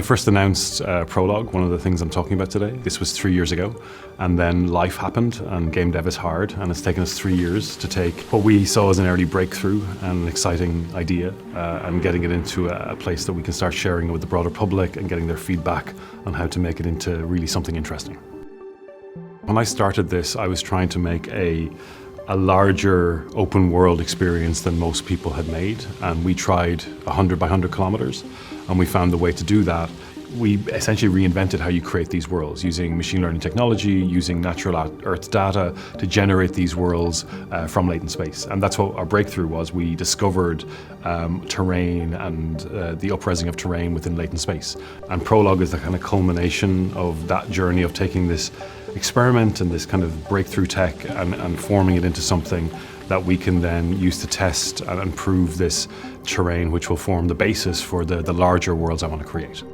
I first announced Prologue, one of the things I'm talking about today, this was 3 years ago. And then life happened, and game dev is hard, and it's taken us 3 years to take what we saw as an early breakthrough and an exciting idea and getting it into a place that we can start sharing it with the broader public and getting their feedback on how to make it into really something interesting. When I started this, I was trying to make a larger open world experience than most people had made, and we tried 100 by 100 kilometers, and we found the way to do that. We essentially reinvented how you create these worlds using machine learning technology, using natural Earth data to generate these worlds from latent space. And that's what our breakthrough was. We discovered terrain and the upresing of terrain within latent space. And Prologue is the kind of culmination of that journey of taking this experiment and this kind of breakthrough tech and forming it into something that we can then use to test and improve this terrain, which will form the basis for the larger worlds I want to create.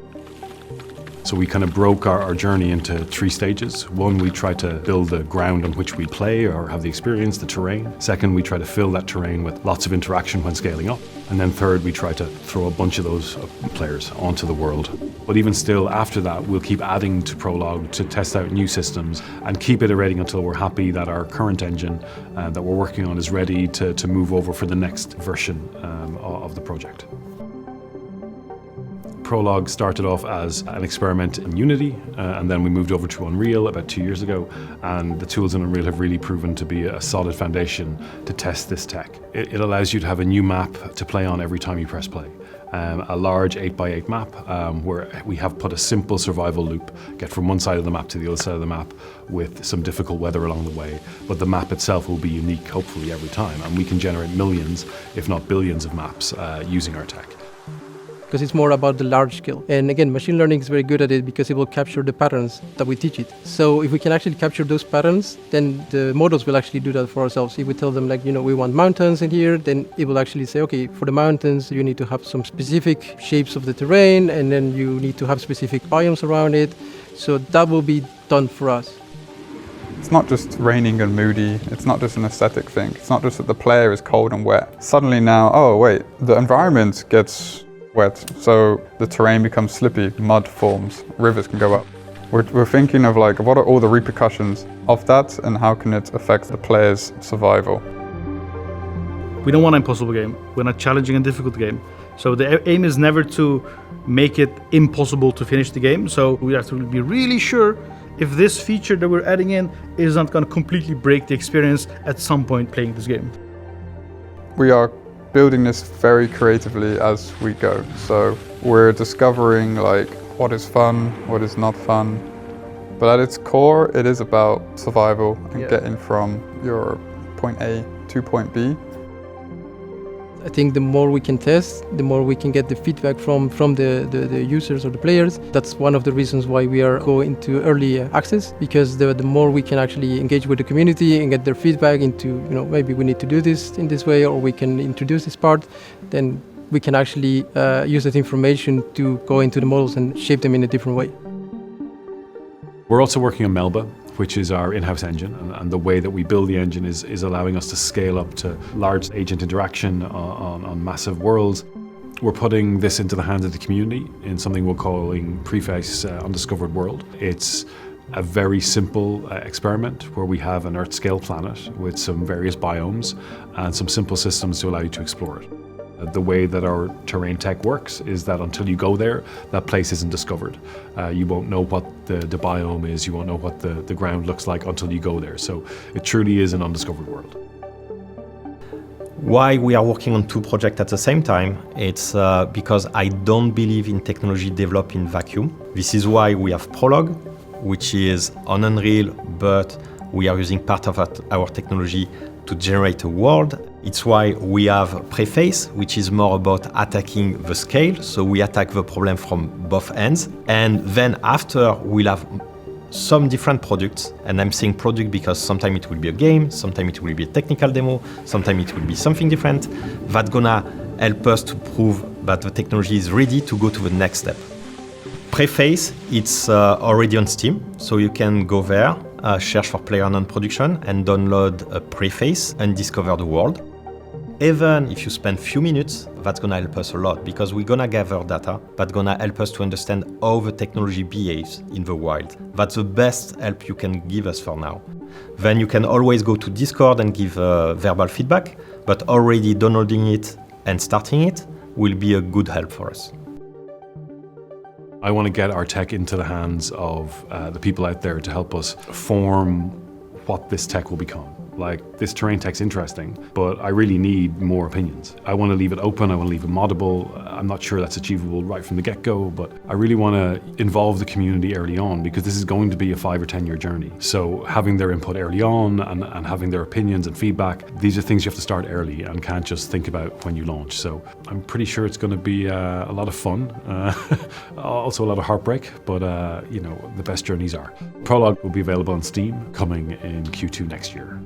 So we kind of broke our journey into 3 stages. One, we tried to build the ground on which we play or have the experience, the terrain. Second, we try to fill that terrain with lots of interaction when scaling up. And then third, we try to throw a bunch of those players onto the world. But even still, after that, we'll keep adding to Prologue to test out new systems and keep iterating until we're happy that our current engine that we're working on is ready to move over for the next version of the project. Prologue started off as an experiment in Unity, and then we moved over to Unreal about 2 years ago, and the tools in Unreal have really proven to be a solid foundation to test this tech. It allows you to have a new map to play on every time you press play. A large 8x8 map where we have put a simple survival loop, get from one side of the map to the other side of the map with some difficult weather along the way. But the map itself will be unique, hopefully, every time, and we can generate millions, if not billions of maps using our tech. Because it's more about the large scale. And again, machine learning is very good at it because it will capture the patterns that we teach it. So if we can actually capture those patterns, then the models will actually do that for ourselves. If we tell them, like, we want mountains in here, then it will actually say, okay, for the mountains, you need to have some specific shapes of the terrain, and then you need to have specific biomes around it. So that will be done for us. It's not just raining and moody, it's not just an aesthetic thing. It's not just that the player is cold and wet. Suddenly now, oh wait, the environment gets wet, so the terrain becomes slippy, mud forms, rivers can go up. We're thinking of, like, what are all the repercussions of that and how can it affect the player's survival? We don't want an impossible game, we're not challenging a difficult game. So the aim is never to make it impossible to finish the game, so we have to be really sure if this feature that we're adding in is not going to completely break the experience at some point playing this game. We are building this very creatively as we go. So we're discovering, like, what is fun, what is not fun. But at its core, it is about survival and getting from your point A to point B. I think the more we can test, the more we can get the feedback from the users or the players. That's one of the reasons why we are going into early access, because the more we can actually engage with the community and get their feedback into, maybe we need to do this in this way, or we can introduce this part, then we can actually use that information to go into the models and shape them in a different way. We're also working on Melba, which is our in-house engine, and the way that we build the engine is allowing us to scale up to large agent interaction on massive worlds. We're putting this into the hands of the community in something we're calling Preface Undiscovered World. It's a very simple experiment where we have an Earth-scale planet with some various biomes and some simple systems to allow you to explore it. The way that our terrain tech works is that until you go there, that place isn't discovered. You won't know what the biome is, you won't know what the ground looks like until you go there. So it truly is an undiscovered world. Why we are working on 2 projects at the same time, it's because I don't believe in technology developed in vacuum. This is why we have Prologue, which is on Unreal, but we are using part of our technology to generate a world. It's why we have Preface, which is more about attacking the scale. So we attack the problem from both ends. And then after, we'll have some different products. And I'm saying product because sometimes it will be a game, sometimes it will be a technical demo, sometimes it will be something different. That's gonna help us to prove that the technology is ready to go to the next step. Preface, it's already on Steam, so you can go there, search for PLAYERUNKNOWN Production and download a Preface Undiscovered World. Even if you spend few minutes, that's gonna help us a lot because we're gonna gather data that's gonna help us to understand how the technology behaves in the wild. That's the best help you can give us for now. Then you can always go to Discord and give verbal feedback, but already downloading it and starting it will be a good help for us. I want to get our tech into the hands of the people out there to help us form what this tech will become. Like, this terrain tech's interesting, but I really need more opinions. I want to leave it open, I want to leave it moddable. I'm not sure that's achievable right from the get-go, but I really want to involve the community early on because this is going to be a 5 or 10 year journey. So having their input early on and having their opinions and feedback, these are things you have to start early and can't just think about when you launch. So I'm pretty sure it's going to be a lot of fun, also a lot of heartbreak, but you know, the best journeys are. Prologue will be available on Steam coming in Q2 next year.